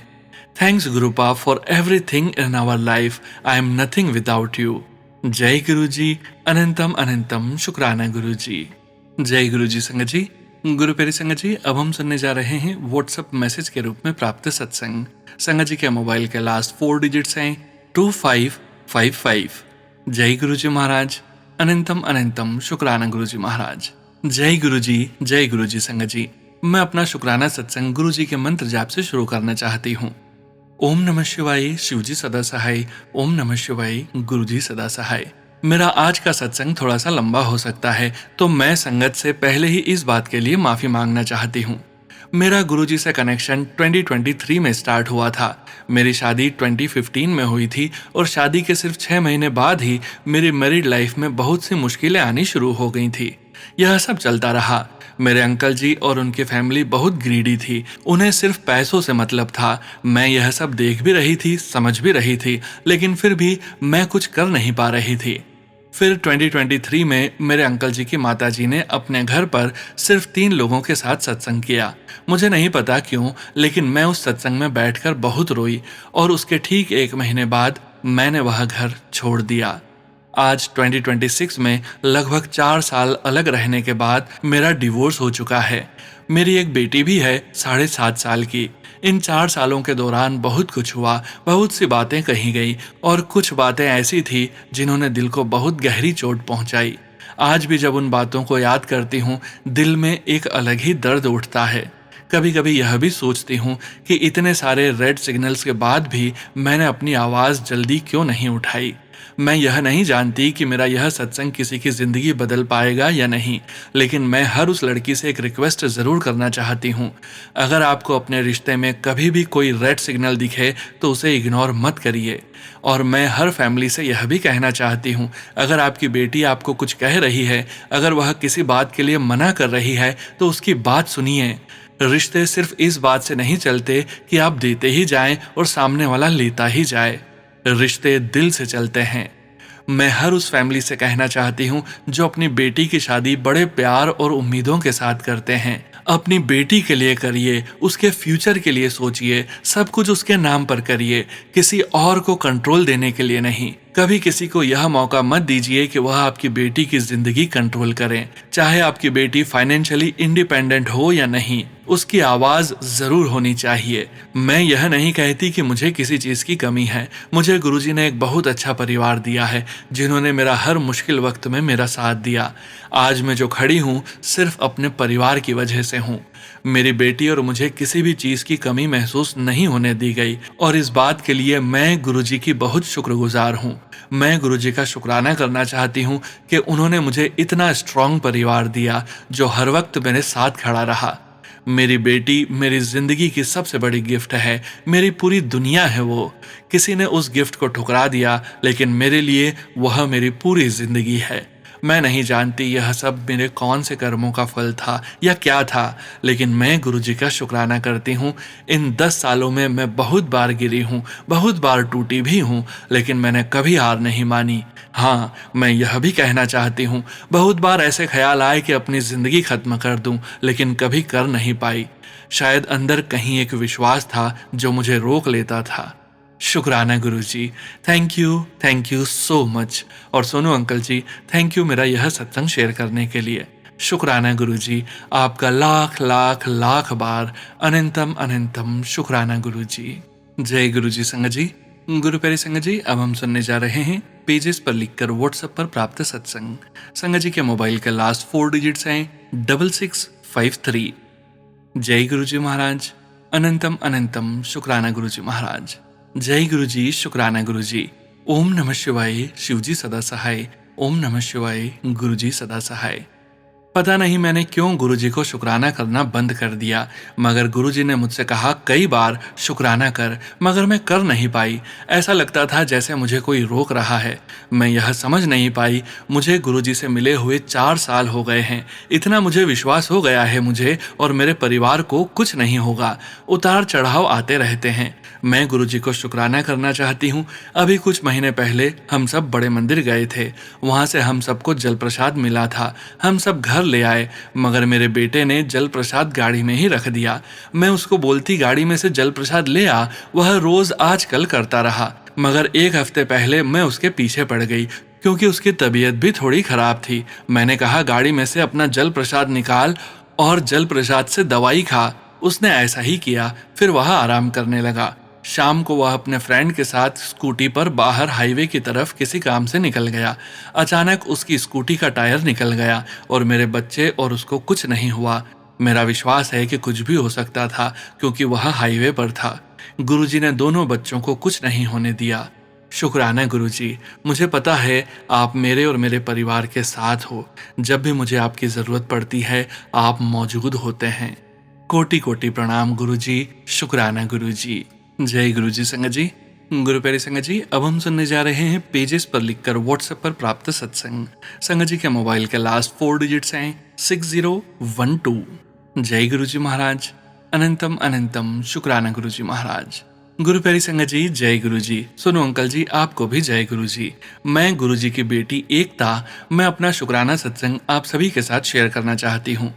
थैंक्स गुरुपा for everything in our life. I am nothing without you. जय गुरु जी, अनंतम अनंतम शुक्राना गुरु जी। जय गुरु जी संगत जी। गुरु प्यारी संगत जी, अब हम सुनने जा रहे हैं व्हाट्सएप मैसेज के रूप में प्राप्त सत्संग। संगत जी के मोबाइल के लास्ट 4 डिजिट्स हैं 2555। जय गुरु जी महाराज, अनंतम अनंतम शुक्राना गुरु जी महाराज। जय गुरु जी, जय गुरु जी संगत जी। मैं अपना शुक्राना सत्संग गुरु जी के मंत्र जाप से शुरू करना चाहती हूँ। ओम नमः शिवाय, शिव जी सदा सहाय। ओम नमः शिवाय, गुरु जी सदा सहाय। मेरा आज का सत्संग थोड़ा सा लंबा हो सकता है, तो मैं संगत से पहले ही इस बात के लिए माफी मांगना चाहती हूँ। मेरा गुरुजी से कनेक्शन 2023 में स्टार्ट हुआ था। मेरी शादी 2015 में हुई थी और शादी के सिर्फ 6 महीने बाद ही मेरी मैरिड लाइफ में बहुत सी मुश्किलें आनी शुरू हो गई थी। यह सब चलता रहा। मेरे अंकल जी और उनकी फैमिली बहुत ग्रीडी थी। उन्हें सिर्फ पैसों से मतलब था। मैं यह सब देख भी रही थी, समझ भी रही थी, लेकिन फिर भी मैं कुछ कर नहीं पा रही थी। फिर 2023 में मेरे अंकल जी की माताजी ने अपने घर पर सिर्फ 3 लोगों के साथ सत्संग किया। मुझे नहीं पता क्यों, लेकिन मैं उस सत्संग में बैठकर बहुत रोई और उसके ठीक 1 महीने बाद मैंने वह घर छोड़ दिया। आज 2026 में लगभग 4 साल अलग रहने के बाद मेरा डिवोर्स हो चुका है। मेरी एक बेटी भी है 7.5 साल की। इन 4 सालों के दौरान बहुत कुछ हुआ, बहुत सी बातें कही गई और कुछ बातें ऐसी थी जिन्होंने दिल को बहुत गहरी चोट पहुंचाई। आज भी जब उन बातों को याद करती हूँ, दिल में एक अलग ही दर्द उठता है। कभी कभी यह भी सोचती हूँ कि इतने सारे रेड सिग्नल्स के बाद भी मैंने अपनी आवाज़ जल्दी क्यों नहीं उठाई। मैं यह नहीं जानती कि मेरा यह सत्संग किसी की ज़िंदगी बदल पाएगा या नहीं, लेकिन मैं हर उस लड़की से एक रिक्वेस्ट ज़रूर करना चाहती हूँ। अगर आपको अपने रिश्ते में कभी भी कोई रेड सिग्नल दिखे तो उसे इग्नोर मत करिए। और मैं हर फैमिली से यह भी कहना चाहती हूँ, अगर आपकी बेटी आपको कुछ कह रही है, अगर वह किसी बात के लिए मना कर रही है, तो उसकी बात सुनिए। रिश्ते सिर्फ इस बात से नहीं चलते कि आप देते ही जाएं और सामने वाला लेता ही जाए। रिश्ते दिल से चलते हैं। मैं हर उस फैमिली से कहना चाहती हूँ जो अपनी बेटी की शादी बड़े प्यार और उम्मीदों के साथ करते हैं। अपनी बेटी के लिए करिए, उसके फ्यूचर के लिए सोचिए, सब कुछ उसके नाम पर करिए, किसी और को कंट्रोल देने के लिए नहीं। कभी किसी को यह मौका मत दीजिए कि वह आपकी बेटी की जिंदगी कंट्रोल करें। चाहे आपकी बेटी फाइनेंशियली इंडिपेंडेंट हो या नहीं, उसकी आवाज जरूर होनी चाहिए। मैं यह नहीं कहती कि मुझे किसी चीज की कमी है। मुझे गुरुजी ने एक बहुत अच्छा परिवार दिया है, जिन्होंने मेरा हर मुश्किल वक्त में मेरा साथ दिया। आज मैं जो खड़ी हूँ सिर्फ अपने परिवार की वजह से हूँ। मेरी बेटी और मुझे किसी भी चीज की कमी महसूस नहीं होने दी गई और इस बात के लिए मैं गुरुजी की बहुत शुक्रगुजार हूँ। मैं गुरुजी का शुक्राना करना चाहती हूँ कि उन्होंने मुझे इतना स्ट्रांग परिवार दिया जो हर वक्त मेरे साथ खड़ा रहा। मेरी बेटी मेरी जिंदगी की सबसे बड़ी गिफ्ट है, मेरी पूरी दुनिया है वो। किसी ने उस गिफ्ट को ठुकरा दिया, लेकिन मेरे लिए वह मेरी पूरी जिंदगी है। मैं नहीं जानती यह सब मेरे कौन से कर्मों का फल था या क्या था, लेकिन मैं गुरुजी का शुक्राना करती हूँ। इन 10 सालों में मैं बहुत बार गिरी हूँ, बहुत बार टूटी भी हूँ, लेकिन मैंने कभी हार नहीं मानी। हाँ, मैं यह भी कहना चाहती हूँ, बहुत बार ऐसे ख्याल आए कि अपनी ज़िंदगी ख़त्म कर दूँ, लेकिन कभी कर नहीं पाई। शायद अंदर कहीं एक विश्वास था जो मुझे रोक लेता था। शुक्राना Guruji, thank you so much. और Sonu uncle ji, thank you मेरा यह सत्संग शेयर करने के लिए। शुक्राना गुरुजी, आपका लाख लाख लाख बार अनंतम अनंतम शुक्राना गुरुजी। जय गुरुजी संगत जी। गुरु प्यारे संगत जी, अब हम सुनने जा रहे हैं पेजेस पर लिखकर व्हाट्सएप पर प्राप्त सत्संग। संगत जी के मोबाइल के लास्ट 4 डिजिट्स हैं 6653। जय गुरुजी महाराज, अनंतम अनंतम शुक्राना गुरुजी महाराज। जय गुरुजी, शुक्राना गुरुजी। ओम नमः शिवाय, शिवजी सदा सहाय। ओम नमः शिवाय, गुरुजी सदा सहाय। पता नहीं मैंने क्यों गुरुजी को शुक्राना करना बंद कर दिया, मगर गुरुजी ने मुझसे कहा कई बार शुक्राना कर, मगर मैं कर नहीं पाई। ऐसा लगता था जैसे मुझे कोई रोक रहा है। मैं यह समझ नहीं पाई, मुझे गुरुजी से मिले हुए 4 साल हो गए हैं। इतना मुझे विश्वास हो गया है मुझे और मेरे परिवार को कुछ नहीं होगा। उतार चढ़ाव आते रहते हैं। मैं गुरुजी को शुक्राना करना चाहती हूँ। अभी कुछ महीने पहले हम सब बड़े मंदिर गए थे। वहाँ से हम सबको जल प्रसाद मिला था। हम सब घर ले आए, मगर मेरे बेटे ने जल प्रसाद गाड़ी में ही रख दिया। मैं उसको बोलती गाड़ी में से जल प्रसाद ले आ, वह रोज आजकल करता रहा। मगर एक हफ्ते पहले मैं उसके पीछे पड़ गई, क्योंकि उसकी तबीयत भी थोड़ी खराब थी। मैंने कहा गाड़ी में से अपना जल प्रसाद निकाल और जल प्रसाद से दवाई खा। उसने ऐसा ही किया। फिर वह आराम करने लगा। शाम को वह अपने फ्रेंड के साथ स्कूटी पर बाहर हाईवे की तरफ किसी काम से निकल गया। अचानक उसकी स्कूटी का टायर निकल गया और मेरे बच्चे और उसको कुछ नहीं हुआ। मेरा विश्वास है कि कुछ भी हो सकता था, क्योंकि वह हाईवे पर था। गुरुजी ने दोनों बच्चों को कुछ नहीं होने दिया। शुक्राना गुरुजी, मुझे पता है आप मेरे और मेरे परिवार के साथ हो। जब भी मुझे आपकी जरूरत पड़ती है आप मौजूद होते हैं। कोटि कोटि प्रणाम गुरुजी। शुक्राना गुरुजी। जय गुरुजी संगत जी। गुरु प्यारी संगत जी, अब हम सुनने जा रहे हैं पेजेस पर लिखकर व्हाट्सएप पर प्राप्त सत्संग। संगत जी के मोबाइल के लास्ट 4 डिजिट्स हैं 6012। जय गुरुजी महाराज। अनंतम अनंतम शुक्राना गुरुजी महाराज। गुरु प्यारी संगत जी, जय गुरुजी। सुनो अंकल जी, आपको भी जय गुरुजी। मैं गुरुजी की बेटी एकता, मैं अपना शुक्राना सत्संग आप सभी के साथ शेयर करना चाहती हूँ।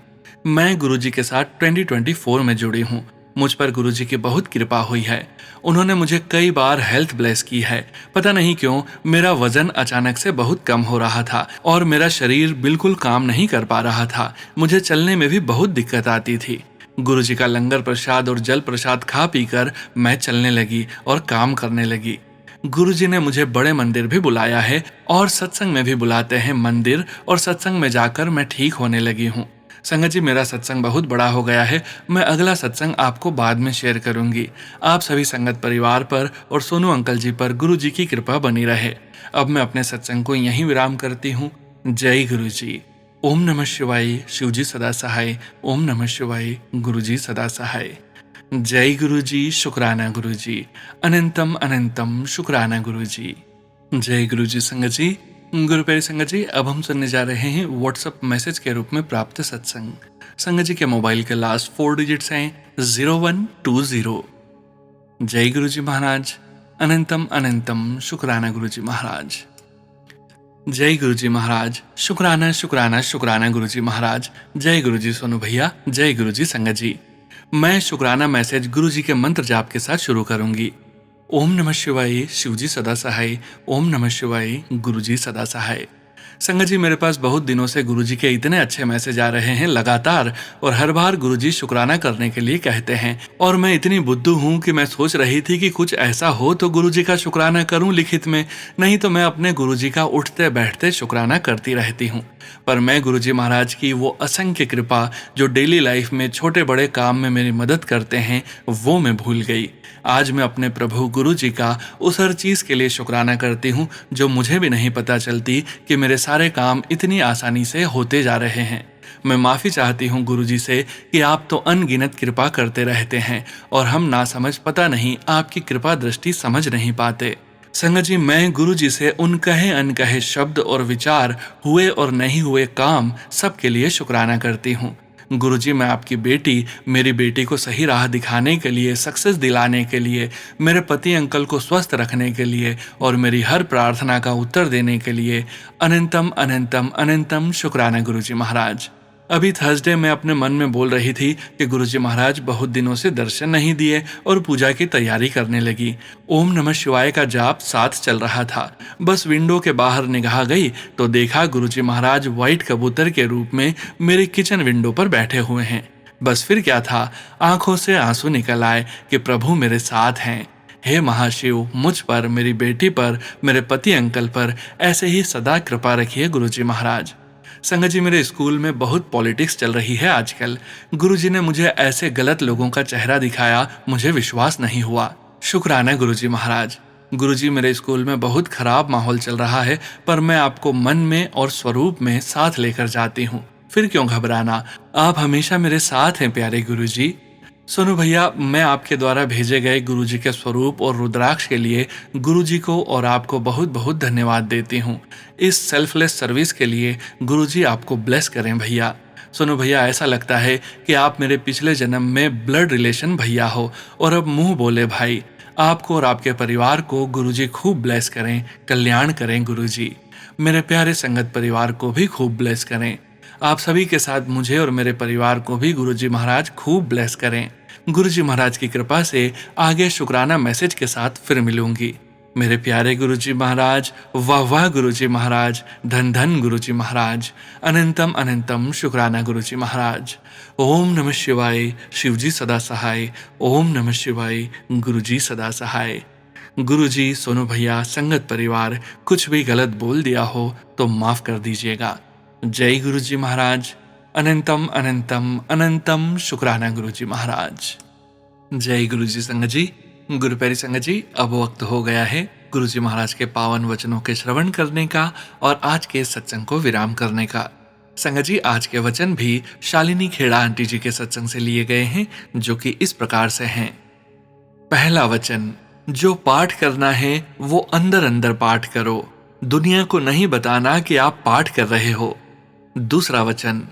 मैं गुरुजी के साथ 2024 में जुड़ी हूँ। मुझ पर गुरुजी की बहुत कृपा हुई है। उन्होंने मुझे कई बार हेल्थ ब्लेस की है। पता नहीं क्यों मेरा वजन अचानक से बहुत कम हो रहा था और मेरा शरीर बिल्कुल काम नहीं कर पा रहा था। मुझे चलने में भी बहुत दिक्कत आती थी। गुरुजी का लंगर प्रसाद और जल प्रसाद खा पीकर मैं चलने लगी और काम करने लगी। गुरुजी ने मुझे बड़े मंदिर भी बुलाया है और सत्संग में भी बुलाते हैं। मंदिर और सत्संग में जाकर मैं ठीक होने लगी हूँ। संगत जी, मेरा सत्संग बहुत बड़ा हो गया है। मैं अगला सत्संग आपको बाद में शेयर करूंगी। आप सभी संगत परिवार पर और सोनू अंकल जी पर गुरु जी की कृपा बनी रहे। अब मैं अपने सत्संग को यहीं विराम करती हूँ। जय गुरु जी। ओम नमः शिवाय। शिव जी सदा सहाय। ओम नमः शिवाय। गुरु जी सदा सहाय। जय गुरु जी। शुक्राना गुरु जी। अनंतम अनंतम शुक्राना गुरु जी। जय गुरु जी संगत जी। गुरु प्यारी संगत जी, अब हम सुनने जा रहे हैं व्हाट्सएप मैसेज के रूप में प्राप्त सत्संग। संगत जी के मोबाइल के लास्ट 4 डिजिट्स हैं 0120। जय गुरु जी महाराज। अनंतम अनंतम शुक्राना गुरु जी महाराज। जय गुरु जी महाराज। शुक्राना शुक्राना शुक्राना गुरु जी महाराज। जय गुरु जी सोनू भैया। जय गुरु जी संगत जी। मैं शुक्राना मैसेज गुरु जी के मंत्र जाप के साथ शुरू करूंगी। ओम नमः शिवाय। शिव जी सदा सहाय। ओम नमः शिवाय। गुरु जी सदा सहाय। संगत जी, मेरे पास बहुत दिनों से गुरुजी के इतने अच्छे मैसेज आ रहे हैं लगातार, और हर बार गुरुजी शुक्राना करने के लिए कहते हैं। और मैं इतनी बुद्धू हूँ कि मैं सोच रही थी कि कुछ ऐसा हो तो गुरुजी का शुक्राना करूं लिखित में, नहीं तो मैं अपने गुरुजी का उठते बैठते शुक्राना करती रहती हूँ। पर मैं गुरुजी महाराज की वो असंख्य कृपा जो डेली लाइफ में छोटे बड़े काम में मेरी मदद करते हैं, वो मैं भूल गई। आज मैं अपने प्रभु गुरु जी का उस हर चीज के लिए शुक्राना करती हूँ जो मुझे भी नहीं पता चलती कि मेरे सारे काम इतनी आसानी से होते जा रहे हैं। मैं माफी चाहती हूँ गुरु जी से कि आप तो अनगिनत कृपा करते रहते हैं और हम ना समझ पता नहीं आपकी कृपा दृष्टि समझ नहीं पाते। संगत जी, मैं गुरु जी से उन कहे अनकहे शब्द और विचार, हुए और नहीं हुए काम, सबके लिए शुक्राना करती हूँ। गुरुजी, मैं आपकी बेटी, मेरी बेटी को सही राह दिखाने के लिए, सक्सेस दिलाने के लिए, मेरे पति अंकल को स्वस्थ रखने के लिए और मेरी हर प्रार्थना का उत्तर देने के लिए अनंतम अनंतम अनंतम शुक्राना गुरुजी महाराज। अभी थर्सडे में अपने मन में बोल रही थी कि गुरुजी महाराज बहुत दिनों से दर्शन नहीं दिए और पूजा की तैयारी करने लगी। ओम नमः शिवाय का जाप साथ चल रहा था। बस विंडो के बाहर निगाह गई तो देखा गुरुजी महाराज व्हाइट कबूतर के रूप में मेरी किचन विंडो पर बैठे हुए हैं। बस फिर क्या था, आंखों से आंसू निकल आए कि प्रभु मेरे साथ हैं। हे महाशिव, मुझ पर, मेरी बेटी पर, मेरे पति अंकल पर ऐसे ही सदा कृपा रखिए गुरुजी महाराज। संगत जी, मेरे स्कूल में बहुत पॉलिटिक्स चल रही है आजकल। गुरुजी ने मुझे ऐसे गलत लोगों का चेहरा दिखाया, मुझे विश्वास नहीं हुआ। शुक्राना गुरुजी महाराज। गुरुजी, मेरे स्कूल में बहुत खराब माहौल चल रहा है, पर मैं आपको मन में और स्वरूप में साथ लेकर जाती हूँ। फिर क्यों घबराना, आप हमेशा मेरे साथ हैं प्यारे गुरुजी। सोनू भैया, मैं आपके द्वारा भेजे गए गुरुजी के स्वरूप और रुद्राक्ष के लिए गुरुजी को और आपको बहुत बहुत धन्यवाद देती हूँ। इस सेल्फलेस सर्विस के लिए गुरुजी आपको ब्लेस करें भैया। सोनू भैया, ऐसा लगता है कि आप मेरे पिछले जन्म में ब्लड रिलेशन भैया हो और अब मुंह बोले भाई। आपको और आपके परिवार को गुरुजी खूब ब्लेस करें, कल्याण करें गुरुजी। मेरे प्यारे संगत परिवार को भी खूब ब्लेस करें। आप सभी के साथ मुझे और मेरे परिवार को भी गुरुजी महाराज खूब ब्लेस करें। गुरुजी महाराज की कृपा से आगे शुक्राना मैसेज के साथ फिर मिलूंगी। मेरे प्यारे गुरुजी महाराज, वाह वाह गुरुजी महाराज, धन धन गुरुजी महाराज, अनंतम अनंतम शुक्राना गुरुजी महाराज। ओम नमः शिवाय, शिवजी सदा सहाय। ओम नमः शिवाय, गुरुजी सदा सहाय। गुरुजी, सोनू भैया, संगत परिवार, कुछ भी गलत बोल दिया हो तो माफ कर दीजिएगा। जय गुरुजी महाराज। अनंतम अनंतम अनंतम शुक्राना गुरुजी महाराज। जय गुरुजी संगत जी। गुरुप्यारी संगत जी, अब वक्त हो गया है गुरुजी महाराज के पावन वचनों के श्रवण करने का और आज के सत्संग को विराम करने का। संगत जी, आज के वचन भी शालिनी खेड़ा आंटी जी के सत्संग से लिए गए हैं, जो कि इस प्रकार से हैं। पहला वचन, जो पाठ करना है वो अंदर अंदर पाठ करो, दुनिया को नहीं बताना कि आप पाठ कर रहे हो। दूसरा वचन,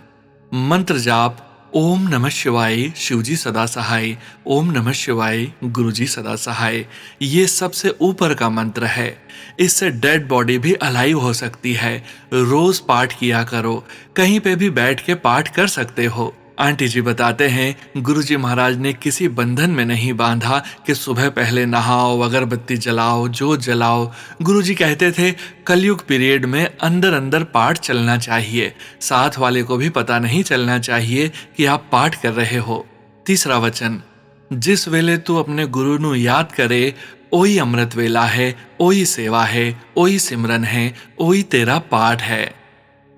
मंत्र जाप ओम नमः शिवाय, शिवजी सदा सहाय। ओम नमः शिवाय, गुरुजी सदा सहाय। ये सबसे ऊपर का मंत्र है। इससे डेड बॉडी भी अलाइव हो सकती है। रोज पाठ किया करो, कहीं पे भी बैठ के पाठ कर सकते हो। आंटी जी बताते हैं, गुरुजी महाराज ने किसी बंधन में नहीं बांधा कि सुबह पहले नहाओ, अगरबत्ती जलाओ, जोत जलाओ। गुरुजी कहते थे कलयुग पीरियड में अंदर अंदर पाठ चलना चाहिए, साथ वाले को भी पता नहीं चलना चाहिए कि आप पाठ कर रहे हो। तीसरा वचन, जिस वेले तू अपने गुरु नु याद करे, ओही अमृत वेला है, ओही सेवा है, ओही सिमरन है, ओही तेरा पाठ है।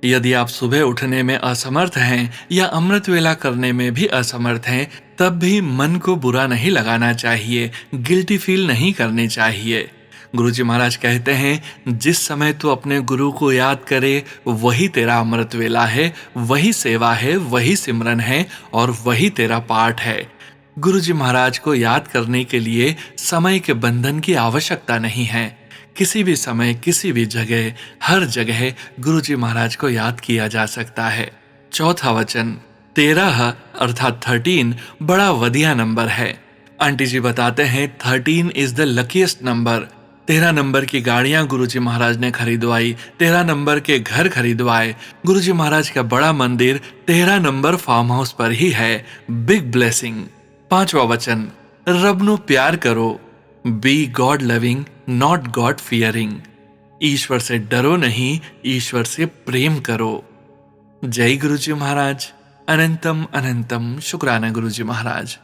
यदि आप सुबह उठने में असमर्थ हैं या अमृत वेला करने में भी असमर्थ हैं, तब भी मन को बुरा नहीं लगाना चाहिए, गिल्टी फील नहीं करनी चाहिए। गुरुजी महाराज कहते हैं, जिस समय तू अपने गुरु को याद करे वही तेरा अमृत वेला है, वही सेवा है, वही सिमरन है और वही तेरा पाठ है। गुरुजी महाराज को याद करने के लिए समय के बंधन की आवश्यकता नहीं है। किसी भी समय, किसी भी जगह, हर जगह गुरुजी महाराज को याद किया जा सकता है। चौथा वचन, 13 अर्थात 13 बड़ा वधिया नंबर है। आंटी जी बताते हैं 13 is the luckiest number. 13 number की गाड़ियां गुरुजी महाराज ने खरीदवाई, 13 नंबर के घर खरीदवाए। गुरुजी महाराज का बड़ा मंदिर 13 नंबर फार्म हाउस पर ही है। Big blessing. पांचवा वचन, रब नु प्यार करो, be God loving not God fearing. ईश्वर से डरो नहीं, ईश्वर से प्रेम करो। जय गुरुजी महाराज। अनंतम अनंतम शुक्राना गुरुजी महाराज।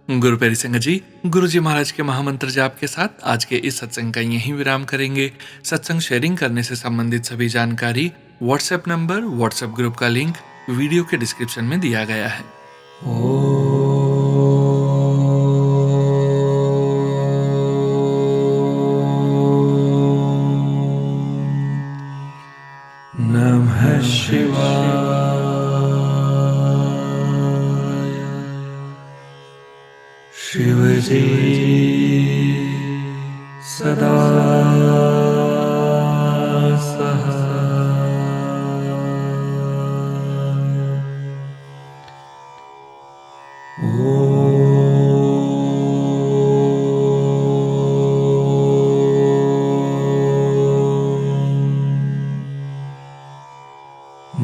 गुरु प्यारी संगत जी, गुरुजी महाराज के महामंत्र जाप के साथ आज के इस सत्संग का यहीं विराम करेंगे। सत्संग शेयरिंग करने से संबंधित सभी जानकारी, व्हाट्सएप नंबर, व्हाट्सएप ग्रुप का लिंक वीडियो के डिस्क्रिप्शन में दिया गया है। नमः शिवाय। शिवजी सदा सहाय।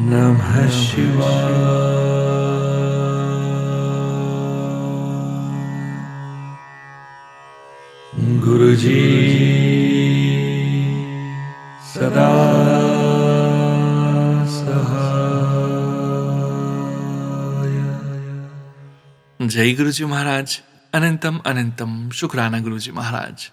नमः शिवाय। गुरुजी सदा सहाय। जय गुरुजी महाराज। अनंतम अनंतम शुक्राना गुरुजी महाराज।